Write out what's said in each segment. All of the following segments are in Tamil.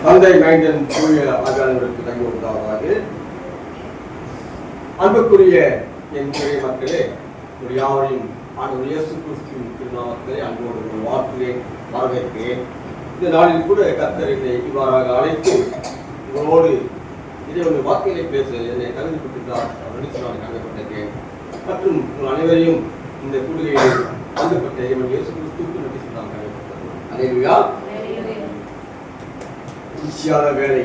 தந்தை மைந்தன் தூய ஆவியானவருக்கு தங்கி உண்டாவதாக. அன்புக்குரிய என் துறை மக்களே, ஒரு யாவரையும் ஆண்டவர் இயேசு கிறிஸ்துவின் திருநாமத்தை அன்போடு வாழ்த்துகிறேன், வரவேற்கிறேன். இந்த நாளில் கூட கர்த்தர் என்னை இவ்வாறாக அழைத்து உங்களோடு இதை வார்த்தைகளை பேச என்னை தகுதிப்பட்டிருந்தார் நினைத்து நான் கலக்கப்பட்டிருக்கேன். மற்றும் உங்கள் அனைவரையும் இந்த கூடுகையில் பங்குபட்ட இறைவன் இயேசு கிறிஸ்துவுக்கு நன்றி சொன்னால் கலக்கப்பட்டது. அல்லேலூயா. ஈஸியான வேலை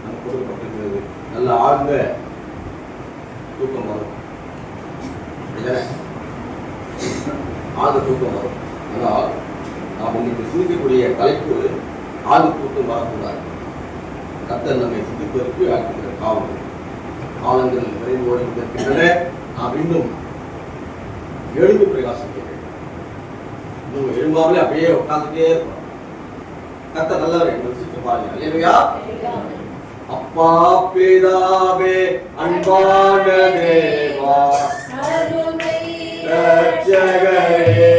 நமக்கு கொடுக்கப்பட்டிருக்கிறது. நல்ல ஆழ்ந்த தூக்கம் வரும், ஆழ்ந்த தூக்கம் வரும். ஆனால் நாம் இன்னைக்கு சிந்திக்கக்கூடிய தலைப்பு ஆழ்ந்த தூக்கம் வரக்கூடாது. கர்த்தர் நம்மை சிந்திப்பதற்கு அழைக்கிற காலங்கள் விரைந்து ஓடிக்கின்றன. நாம் இன்னும் எழுந்து பிரகாசிக்க வேண்டும். இன்னும் எழும்பாமலே அப்படியே உட்கார்ந்துட்டே இருக்கணும். கர்த்தர் நல்லவர் என்று ருசித்து பாருங்கள். அல்லேலூயா. அப்பா பிதாவே அன்பான தேவா ரட்சகரே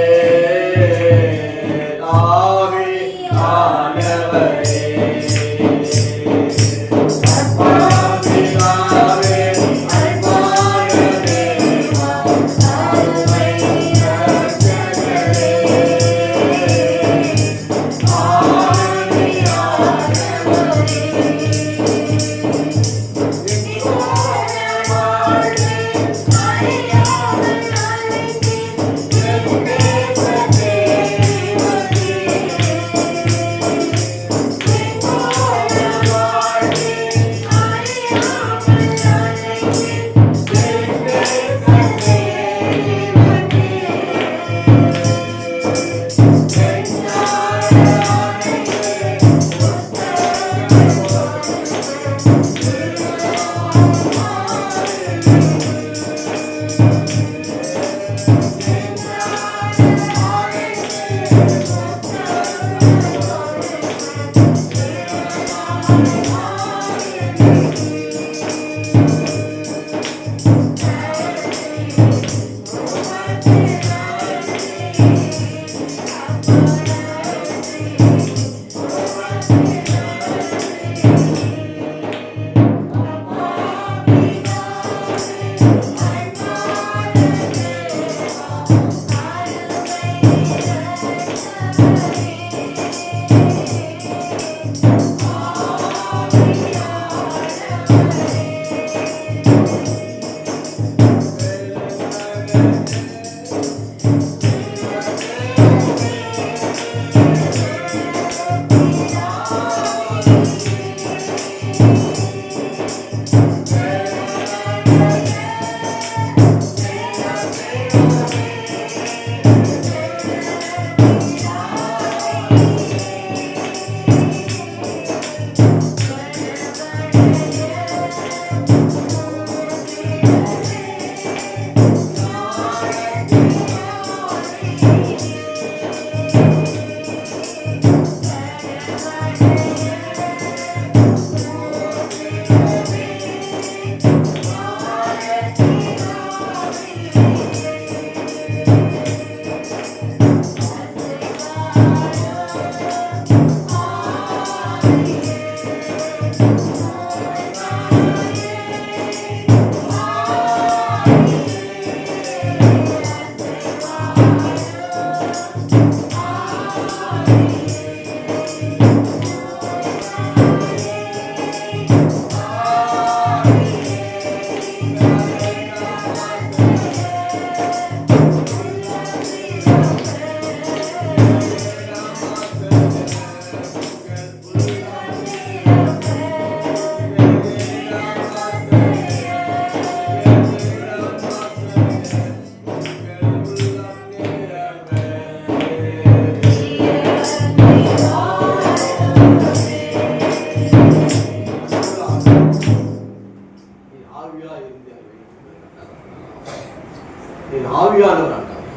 ஆவியானவரே ஆவியானவர் ஆண்டவரே,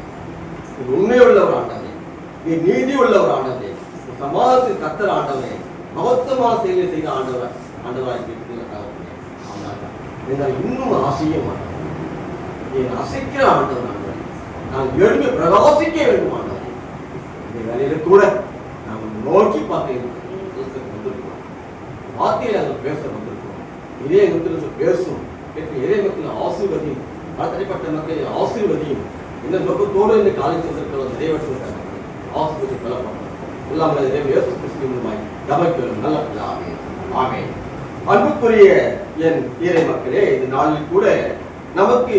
உண்மை உள்ளவர் ஆண்டவரே, நீ நீதி உள்ளவர் ஆண்டவரே, சமாதானத்தின் கர்த்தர் ஆண்டவரே, மகத்துவமான செயலை செய்த ஆண்டவர் ஆண்டவராய் இன்னும் ஆசைய மாட்டோம். என் அசைக்கிற ஆண்டவர் ஆண்டவரே, நான் எழுந்து பிரகாசிக்க வேண்டும் ஆண்டவரே. இந்த வேலையில கூட நாம் நோக்கி பார்க்க பேச வந்திருக்கிறோம். இதே வந்து பேசும் இறை மக்கள் ஆசீர்வதியும், தனிப்பட்ட மக்களை ஆசீர்வதியும் இந்த நோக்கத்தோடு இந்த காலேஜ் வந்திருக்கிறோம். நிறைவேற்ற ஆசீர்வதி பலப்படும் எல்லாமே இயேசு கிறிஸ்துவின் ஜெபிக்கிறோம் நல்ல பிதாவே. ஆமென். அன்புக்குரிய என் இறை மக்களே, இந்த நாளில் கூட நமக்கு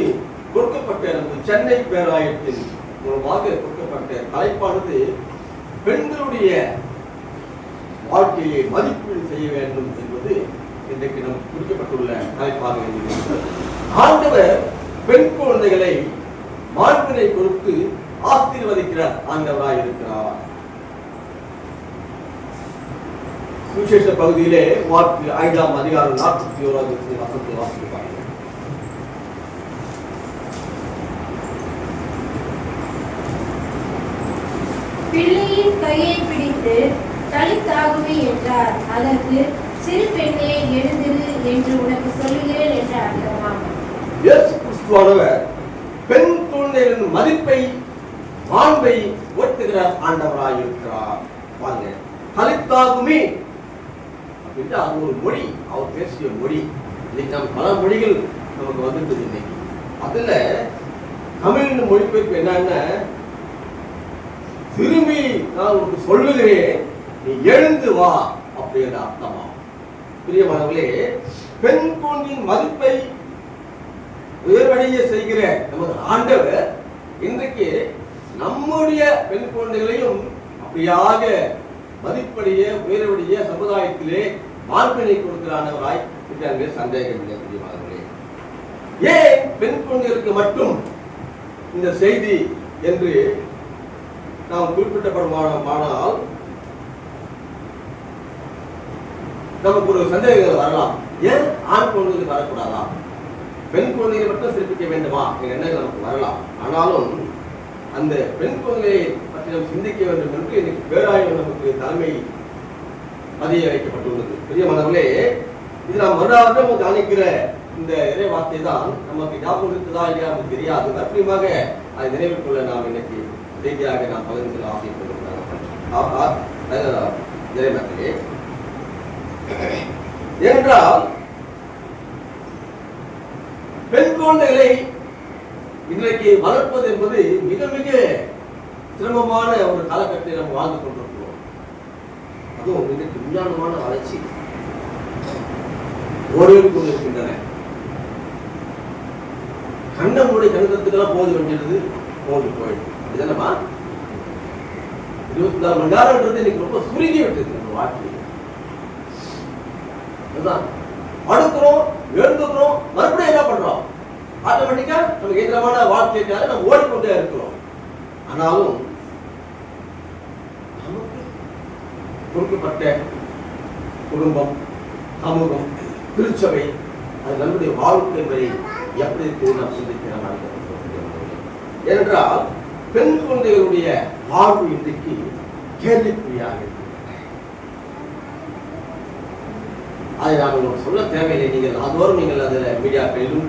கொடுக்கப்பட்ட நமது சென்னை பேராயத்தின் மூலமாக கொடுக்கப்பட்ட தலைப்பானது பெண்களுடைய வாழ்க்கையை மதிப்பீடு செய்ய வேண்டும் என்பது இன்றைக்கு நமக்கு குறிக்கப்பட்டுள்ள தலைப்பாக இருக்கிறது. ஆண்டவர் பெண் குழந்தைகளை மாண்பினை கொடுத்து ஆசீர்வதிக்கிறார் ஆண்டவராய் இருக்கிறார். சுவிசேஷ பகுதியிலே 5ஆம் அதிகாரம் 41வது வசனத்தை வாசிப்பார்கள். பிள்ளையின் கையை பிடித்து தலித்தாகுவி என்றார். அதற்கு சிறு பெண்ணே எழுந்திரு என்று உனக்கு சொல்லுகிறேன் என்று அர்த்தமாகும். இயேசு கிறிஸ்துவானவர் பெண் குழந்தைகளின் மதிப்பை மாண்பை உயர்த்துகிற ஆண்டவராய் இருக்கிறார். வாங்க, தலித்தாகுமி அப்படின்ட்டு அது ஒரு மொழி, அவர் பேசிய மொழி. இன்னைக்கு நம்ம பல மொழிகள் நமக்கு வந்துட்டு இன்னைக்கு. அதுல தமிழ் மொழிபெயர்ப்பு என்னன்னா, திரும்பி நான் உனக்கு சொல்லுகிறேன், நீ எழுந்து வா அப்படிங்கிற அர்த்தமா. பிரியமானவர்களே, பெண் குழந்தையின் மதிப்பை உயர்வடைய செய்கிற நமது ஆண்டவர் இன்றைக்கு நம்முடைய பெண் குழந்தைகளையும் அப்படியாக மதிப்படைய உயர்வடைய சமுதாயத்திலே மாண்பினை கொடுக்கிறானவராய் இருக்கிறாங்க. சந்தேகம் இல்லை. பிரியமானவர்களே, ஏன் பெண் குழந்தைகளுக்கு மட்டும் இந்த செய்தி என்று நாம் குறிப்பிட்டப்படுமானால் நமக்கு ஒரு சந்தேகங்கள் வரலாம். ஏன் ஆண் குழந்தைகள் வரக்கூடாதா, பெண் குழந்தைகளை மட்டும் சிறப்பிக்க வேண்டுமா என்ற எண்ணங்கள் நமக்கு வரலாம். ஆனாலும் அந்த பெண் குழந்தைகளை பற்றி நாம் சிந்திக்க வேண்டும் என்று இன்னைக்கு பேராயம் நமக்கு தலைமை பதிய வைக்கப்பட்டுள்ளது. பிரியமானவர்களே, இது நாம் மறுநாள் நமக்கு அழைக்கிற இந்த இறை வார்த்தை தான் நமக்கு ஞாபகம் இருக்குதா இல்லையா நமக்கு தெரியாது. தற்சயமாக அதை நினைவில் கொள்ள நாம் இன்னைக்கு செய்தியாக நாம் பகிர்ந்து ஆசைப்படுகிறோம் இறைமக்களே. ஏனென்றால் பெண் குழந்தைகளை இன்றைக்கு வளர்ப்பது என்பது மிக மிக சிரமமான ஒரு காலகட்டத்தில் நாம் வாழ்ந்து கொண்டிருக்கிறோம். அதுவும் இன்றைக்கு விஞ்ஞானமான வளர்ச்சி ஓடியோடு கொண்டிருக்கின்றன. கண்ண மூடி கணிதத்துக்கெல்லாம் போது வேண்டியது போயிடுது. இதுதானமா 24 மணி நேரம்ன்றது இன்னைக்கு ரொம்ப சுருங்கி விட்டது நம்ம வாழ்க்கையில். அதுதான் படுக்கிறோம், எழுந்துக்கிறோம், மறுபடியும் என்ன பண்றோம், ஆட்டோமேட்டிக்கா நமக்கு எதிரமான வாழ்க்கைக்காக நம்ம ஓடிக்கொண்டே இருக்கிறோம். ஆனாலும் நமக்கு கொடுக்கப்பட்ட குடும்பம், சமூகம், திருச்சபை, அது நம்முடைய வாழ்க்கை முறை எப்படி இருக்குது நாம் சிந்திக்கிறோம். ஏனென்றால் பெண் குழந்தைகளுடைய வாழ்வு இன்றைக்கு கேள்விக்குறியாக இருக்கு. அதை நான் உங்களுக்கு சொல்ல தேவையில்லை. நீங்கள் அதோடு நீங்கள் அதில் மீடியாக்களிலும்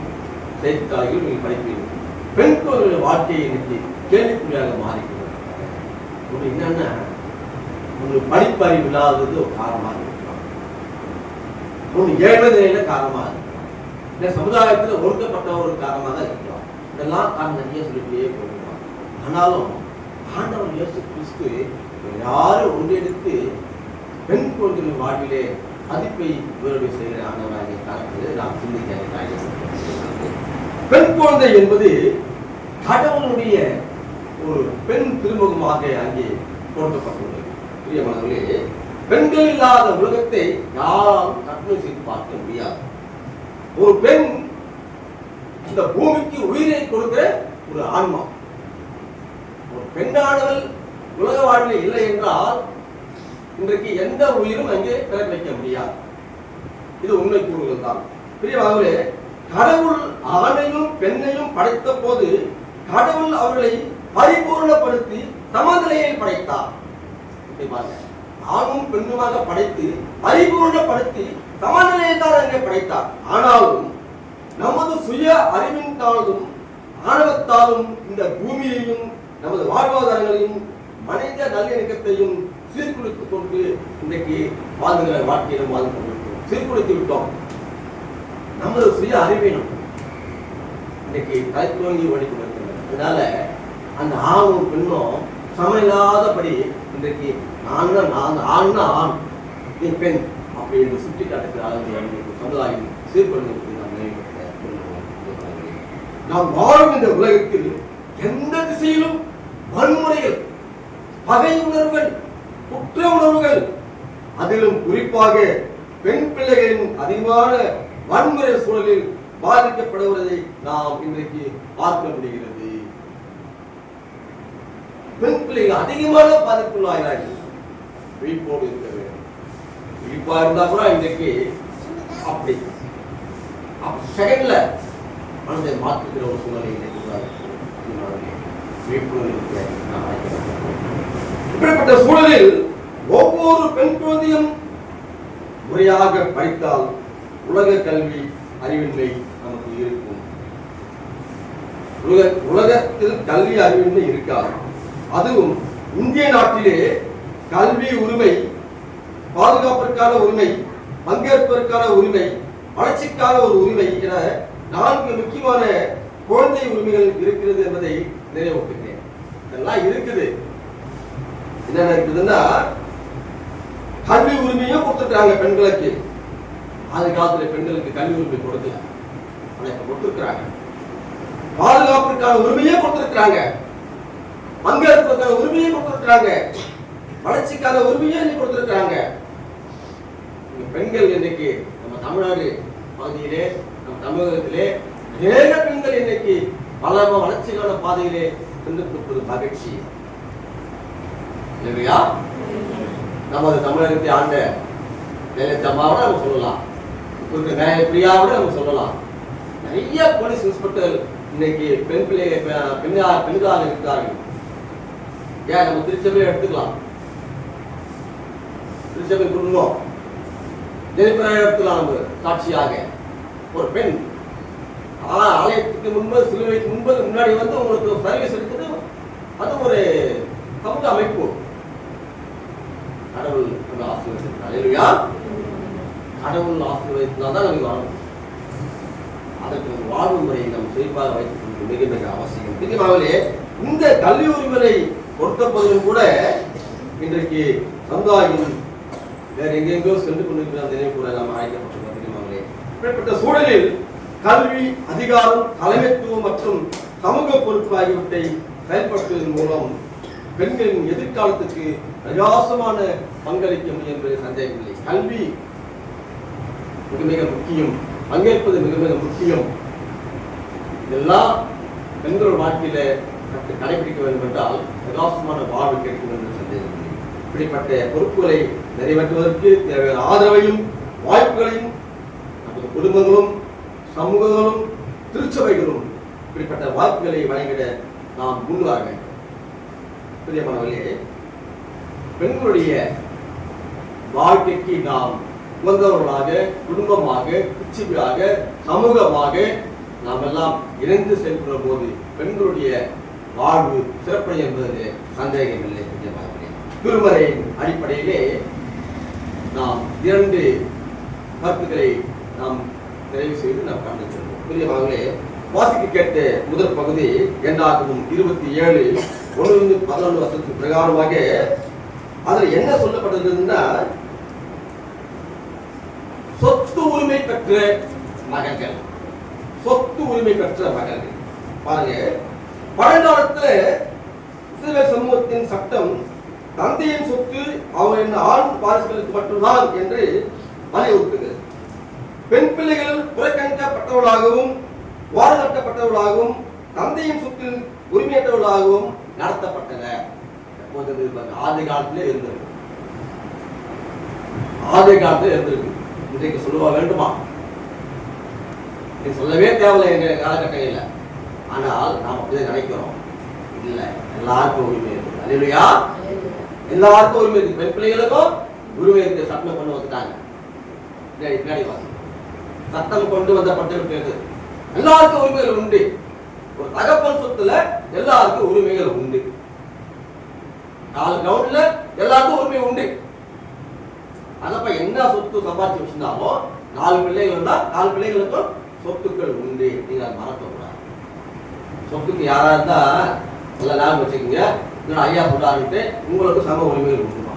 செய்தித்தாள்களிலும் நீங்கள் படிப்பீர்கள். பெண் குழந்தைகளுடைய வாழ்க்கையை இன்னைக்கு கேள்விக்குறியாக மாறிக்கிறது. ஒரு என்னன்னா, உங்களுக்கு படிப்பறிவு இல்லாதது ஒரு காரணமாக இருக்கலாம், ஒரு ஏழ்மை நிலையில காரணமாக இருக்கலாம், இல்லை சமுதாயத்தில் ஒடுக்கப்பட்ட ஒரு காரணமாக இருக்கலாம். இதெல்லாம் தான் நிறைய சொல்லிட்டே போகலாம். ஆனாலும் ஆண்டவர் இயேசு கிறிஸ்து யாரும் ஒன்றெடுத்து பெண் குழந்தைகளின் வாழ்விலே மதிப்பை உயர்வு செய்கிற ஆண்டவராகிய காலத்தில் நாம் சிந்திக்க. பெண் குழந்தை என்பது கடவுளுடைய ஒரு பெண் திருமுகமாக அங்கே கொடுக்கப்பட்டுள்ளது. பிரியமானவர்களே, பெண்கள் இல்லாத உலகத்தை யாரும் கற்பனை செய்து பார்க்க முடியாது. ஒரு பெண் இந்த பூமிக்கு உயிரை கொடுக்கிற ஒரு ஆன்மா. ஒரு பெண்ணானவள் உலக வாழ்வில் இல்லை என்றால் இன்றைக்கு எந்த உயிரும் அங்கே பிறக்க வைக்க முடியாது. இது உண்மை கூறுகள் தான். பிரியமானவர்களே, கடவுள் ஆணையும் பெண்ணையும் படைத்த போது கடவுள் அவர்களை பரிபூர்ணப்படுத்தி சமநிலையில் படைத்தார். ஆணும் பெண்ணுமாக படைத்து பரிபூர்ணப்படுத்தி சமநிலையை தான் அங்கே படைத்தார். ஆனாலும் நமது சுய அறிவினாலும் ஆணவத்தாலும் இந்த பூமியையும் நமது வாழ்வாதாரங்களையும் மனித நல்லிணக்கத்தையும் சீர்குலைத்துக் கொண்டு இன்றைக்கு வாழ்கிற வாழ்க்கையிலும் வாழ்ந்து கொண்டிருக்கிறோம். சீர்குலைத்து விட்டோம். நமது சுய அறிவீனம் இன்னைக்கு தலைத்துவங்கி ஓடிக்கொண்டிருக்கிறது. அதனால அந்த ஆணும் பெண்ணும் சமையில்லாதபடி இன்றைக்கு ஆண்னா ஆண், நீ பெண் அப்படி என்று சுட்டி காட்டுகிற சமுதாயம் சீர்குலைந்து நாம் வாழும் இந்த உலகத்தில் எந்த திசையிலும் வன்முறைகள், பகை உணர்வுகள், குற்ற உணர்வுகள், அதிலும் குறிப்பாக பெண் பிள்ளைகளின் அதிகமான வன்முறை சூழலில் பாதிக்கப்படுவதை நாம் இன்றைக்கு பார்க்க முடிகிறது. பெண் பிள்ளைகள் அதிகமான பாதிப்புள்ளாகிறார்கள். விழிப்போடு இருக்க வேண்டும். விழிப்பா இருந்தா கூட இன்றைக்கு அப்படி செகண்ட்ல மனதை மாற்றுகிற ஒரு சூழ்நிலை இப்படிப்பட்ட சூழலில் ஒவ்வொரு பெண் குழந்தையும் முறையாக படித்தால் உலக கல்வி அறிவின்மை நமக்கு இருக்கும். உலகத்தில் கல்வி அறிவின்மை இருக்காது. அதுவும் இந்திய நாட்டிலே கல்வி உரிமை, பாதுகாப்பிற்கான உரிமை, பங்கேற்பதற்கான உரிமை, வளர்ச்சிக்கான ஒரு உரிமை என 4 முக்கியமான குழந்தை உரிமைகள் இருக்கிறது என்பதை நினைவூட்டுகிறேன். இதெல்லாம் இருக்குது. என்னென்ன இருக்குதுன்னா, கல்வி உரிமையும் கொடுத்துட்டாங்க பெண்களுக்கு. ஆதி காலத்துல பெண்களுக்கு கல்வி உரிமை கொடுக்கல, ஆனா இப்ப கொடுத்துருக்காங்க. பாதுகாப்பிற்கான உரிமையே கொடுத்திருக்கிறாங்க, பங்கேற்பதற்கான உரிமையை கொடுத்திருக்கிறாங்க, வளர்ச்சிக்கான உரிமையை கொடுத்திருக்கிறாங்க. பெண்கள் இன்னைக்கு நம்ம தமிழ்நாடு பகுதியிலே, நம்ம தமிழகத்திலே அநேக பெண்கள் இன்னைக்கு பல வளர்ச்சிக்கான பாதையிலே சென்று மகிழ்ச்சி இல்லையா? நமது தமிழகத்தை ஆண்ட ஜெயலலிதாவோட நம்ம சொல்லலாம், பிரியாவோட நம்ம சொல்லலாம். நிறைய போலீஸ் இன்ஸ்பெக்டர் இன்னைக்கு பெண் பெண்களாக இருக்கிறார்கள். ஏன் நம்ம திருச்சபையை எடுத்துக்கலாம், திருச்சபை குடும்பம் ஜெனிபரை எடுத்துக்கலாம். நம்ம சாட்சியாக ஒரு பெண் ஆலயத்துக்கு முன்பு, சிலுவைக்கு முன்பு முன்னாடி வந்து உங்களுக்கு சர்வீஸ் இருக்குது. அது ஒரு சமூக அமைப்பு. கடவுள் ஆசீர்வதித்தார். கடவுள் ஆசீர்வதித்தால்தான் நமக்கு வாழும். அதற்கு வாழ்வு முறையை நம் சிறப்பாக வைத்துக் மிக மிக அவசியம். நிச்சயமாகவே இந்த கல்வி உரிமையை பொறுத்தப்பதிலும் கூட இன்றைக்கு சமுதாயம் வேற எங்கெங்கோ சென்று கொண்டிருக்கிற நினைவு கூட நாம் அழைக்கப்பட்டுள்ளோம். நிச்சயமாகவே இப்படிப்பட்ட சூழலில் கல்வி, அதிகாரம், தலைமைத்துவம் மற்றும் சமூக பொறுப்பு ஆகியவற்றை செயல்படுத்துவதன் மூலம் பெண்களின் எதிர்காலத்துக்கு பிரகாசமான பங்களிக்க முடியும் என்பது சந்தேகமில்லை. கல்வி மிக மிக முக்கியம், பங்கேற்பது மிக மிக முக்கியம். இதெல்லாம் பெண்களோட வாழ்க்கையில கடைபிடிக்க வேண்டும் என்றால் பிரகாசமான வாழ்வு கிடைக்கும் என்று சந்தேகமில்லை. இப்படிப்பட்ட பொறுப்புகளை நிறைவேற்றுவதற்கு தேவையான ஆதரவையும் வாய்ப்புகளையும் நமது குடும்பங்களும், சமூகங்களும், திருச்சபைகளும் இப்படிப்பட்ட வாய்ப்புகளை வழங்கிட நாம் முன்வர வேண்டும். பிரியமானவர்களே, பெண்களுடைய வாழ்க்கைக்கு நாம் உகந்தவர்களாக, குடும்பமாக, திருச்சபையாக, சமூகமாக நாம் எல்லாம் இணைந்து செயல்படுற போது பெண்களுடைய வாழ்வு சிறப்படை என்பது சந்தேகமில்லை. திருமறையின் அடிப்படையிலே நாம் 2 கருத்துக்களை நாம் நிறைவு செய்து நாம் கண்டு செல்வோம். பிரியமானவர்களே, வாசிக்க கேட்ட முதல் பகுதி என்னாகவும் 27 1-11 வருஷத்துக்கு பிரகாரமாக அதில் என்ன சொல்லப்பட்டதுன்னா, சொத்து உரிமை பெற்ற மகன்கள், சொத்து உரிமை பெற்ற மகன்கள். பாருங்க, பழங்காலத்துல இஸ்ரவேல் சமூகத்தின் சட்டம் தந்தையின் சொத்து அவரின் ஆண் வாரிசுகளுக்கு மட்டும்தான் என்று வலியுறுத்துகிறது. பெண் பிள்ளைகள் புறக்கணிக்கப்பட்டவர்களாகவும் வாழப்பட்டவர்களாகவும் தந்தையின் சொத்தில் உரிமையற்றவர்களாகவும் நடத்தப்பட்டனர். ஆதி காலத்திலே இருந்தது, ஆதி காலத்திலே இருந்திருக்கு. இன்றைக்கு சொல்லுவா வேண்டுமா? நீ சொல்லவே தேவையில்லை எங்க காலகட்டம் இல்லை. ஆனால் நாம் அப்படியே நினைக்கிறோம். இல்லை, எல்லாருக்கும் உரிமை இருக்கு. அல்லேலூயா, எல்லாருக்கும் உரிமை இருக்கு. பெண் பிள்ளைகளுக்கும் உரிமை இருக்கு. சட்டம் கொண்டு வந்துட்டாங்க. பின்னாடி சட்டம் கொண்டு வந்த பட்டியல் எல்லாருக்கும் உரிமைகள் உண்டு. ஒரு தகப்பன் சொத்துல எல்லாருக்கும் உரிமைகள் உண்டு. 4 கிரவுண்ட்ல எல்லாருக்கும் உரிமை உண்டு. அதப்ப என்ன சொத்து சம்பாதிச்சு வச்சிருந்தாலும் 4 பிள்ளைகள் இருந்தா 4 பிள்ளைகளுக்கும் சொத்துக்கள் உண்டு. நீங்க அதை மறக்கக்கூடாது. சொத்துக்கு யாரா இருந்தா நல்லா ஞாபகம் வச்சுக்கோங்க. இதோட ஐயா சொல்றாருட்டு உங்களுக்கு சம உரிமைகள் உண்டுமா.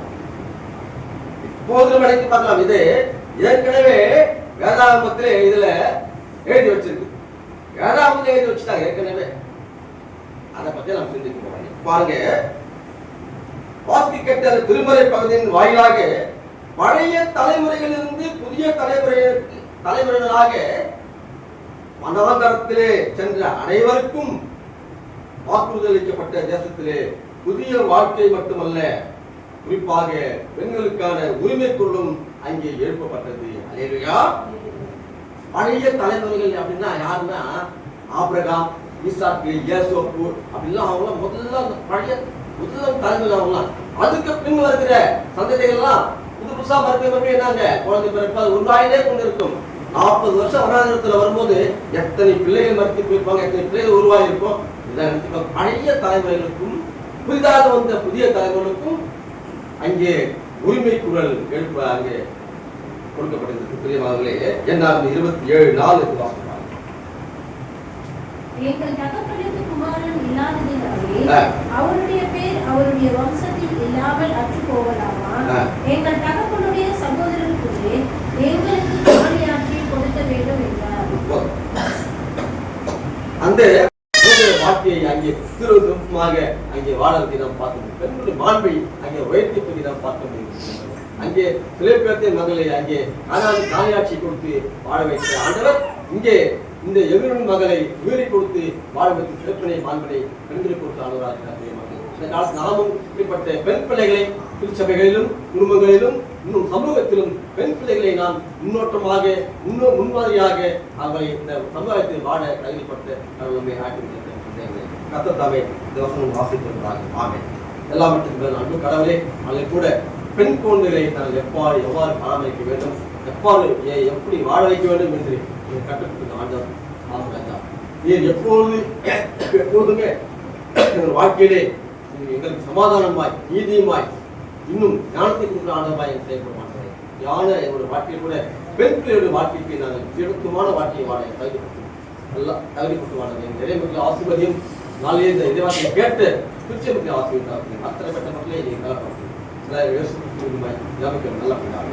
இப்போது நினைத்து பார்க்கலாம். இது ஏற்கனவே வேதாகமத்திலே இதுல எழுதி வச்சிருக்கு. வேதாகமத்தில் எழுதி வச்சுட்டாங்க ஏற்கனவே. அதை பத்தி நம்ம சிந்திக்க போறோம். பாருங்க, வாசிக்க கேட்ட அந்த திருமறை பகுதியின் வாயிலாக பழைய தலைமுறைகளிலிருந்து புதிய தலைமுறைகளாக மனவந்தரத்திலே சென்ற அனைவருக்கும் வாக்குறுதலிக்கப்பட்ட தேசத்திலே புதிய வாழ்க்கை மட்டுமல்ல, குறிப்பாக பெண்களுக்கான உரிமை குரலும் அங்கே எழுப்பப்பட்டது. அல்லேலூயா. பழைய தலைமுறைகள் அப்படின்னா யாருன்னா ஆபிரகாம், ஈசாக்கு, ஏசோப்பு அப்படிலாம் அவங்க முதல்ல அந்த பழைய முதல் தலைமுறை அவங்களாம். அதுக்கு பின் வருகிற சந்ததிகள்லாம் புதுசா மறுபடியும் என்னங்க குழந்தை பிறப்பால் உருவாயிலே கொண்டு இருக்கும். 40 வருஷம் வனாந்திரத்துல வரும்போது எத்தனை பிள்ளைகள் மறுத்து போயிருப்பாங்க, எத்தனை பிள்ளைகள் உருவாயிருக்கும். இதை பழைய தலைமுறைகளுக்கும் புதிதாக வந்த புதிய தலைமுறைகளுக்கும் அங்கே உரிமை குரல் எழுப்ப அங்கே கொடுக்கப்பட்டிருக்கு. பிரியமானவர்களே, என்னாகும் 27:4 வாசிப்பாங்க. எங்கள் தகப்பனுக்கு குமாரன் இல்லாததினாலே அவருடைய பேர் அவருடைய வம்சத்தில் இல்லாமல் அற்று போகலாமா? எங்கள் தகப்பனுடைய சகோதரருக்குள்ளே எங்களுக்கு காணியாற்றி கொடுக்க வேண்டும் என்றார். அந்த வாழ்க்கையை அங்கே திருத்தமாக அங்கே வாழறதை நாம் பார்க்க முடியும். பெண்களுடைய மாண்பை அங்கே உயர்த்தி நாம் பார்க்க முடியும். அங்கே பிலிப்பியத்தின் மகளை அங்கே காணியாட்சி கொடுத்து வாழ வைத்த ஆண்டவர் இங்கே இந்த எதிரின் மகளை உயிரை கொடுத்து வாழ வைத்து சிறப்பினை மாண்பனை பெண்களை கொடுத்து ஆளுநராக இந்த காலத்தில் நாமும் இப்படிப்பட்ட பெண் பிள்ளைகளை திருச்சபைகளிலும் குடும்பங்களிலும் இன்னும் சமூகத்திலும் பெண் பிள்ளைகளை நாம் முன்னோட்டமாக இன்னும் முன்மாதிரியாக அவர்களை இந்த சமுதாயத்தில் வாழ தகுதிப்பட்ட நம்மை ஆக்கி கத்தத்தாவே இந்த வசனம் வாசித்திருக்கிறாங்க. ஆமென். எல்லாவற்றுக்கும் அன்பு கடவுளே, அதில் கூட பெண் குழந்தைகளை நாங்கள் எவ்வாறு பராமரிக்க வேண்டும், எப்படி வாழ வைக்க வேண்டும் என்று கற்றுக்கொடுத்த ஆண்டவர் ஆமாம். நீர் எப்போதுமே எங்கள் வாழ்க்கையிலே எங்களுக்கு சமாதானமாய் நீதியுமாய் இன்னும் ஞானத்தை கொடுக்குற ஆண்டவராய் செயல்பட மாட்டேன். ஞான எங்களுடைய வாழ்க்கையில் கூட பெண் பிள்ளையுடைய வாழ்க்கைக்கு நாங்கள் சிறப்புமான வாழ்க்கையை வாழ தகுதிப்பட்டு நல்லா தகுதிப்பட்டு வாழ நிறைய ஆசிர்வதியும் நாளைய இந்த இறைவாசனை கேட்டு திருச்சி ஆசிரியர் அத்தனை பெற்ற மக்களே கலப்படும் நல்லா பண்ணாங்க.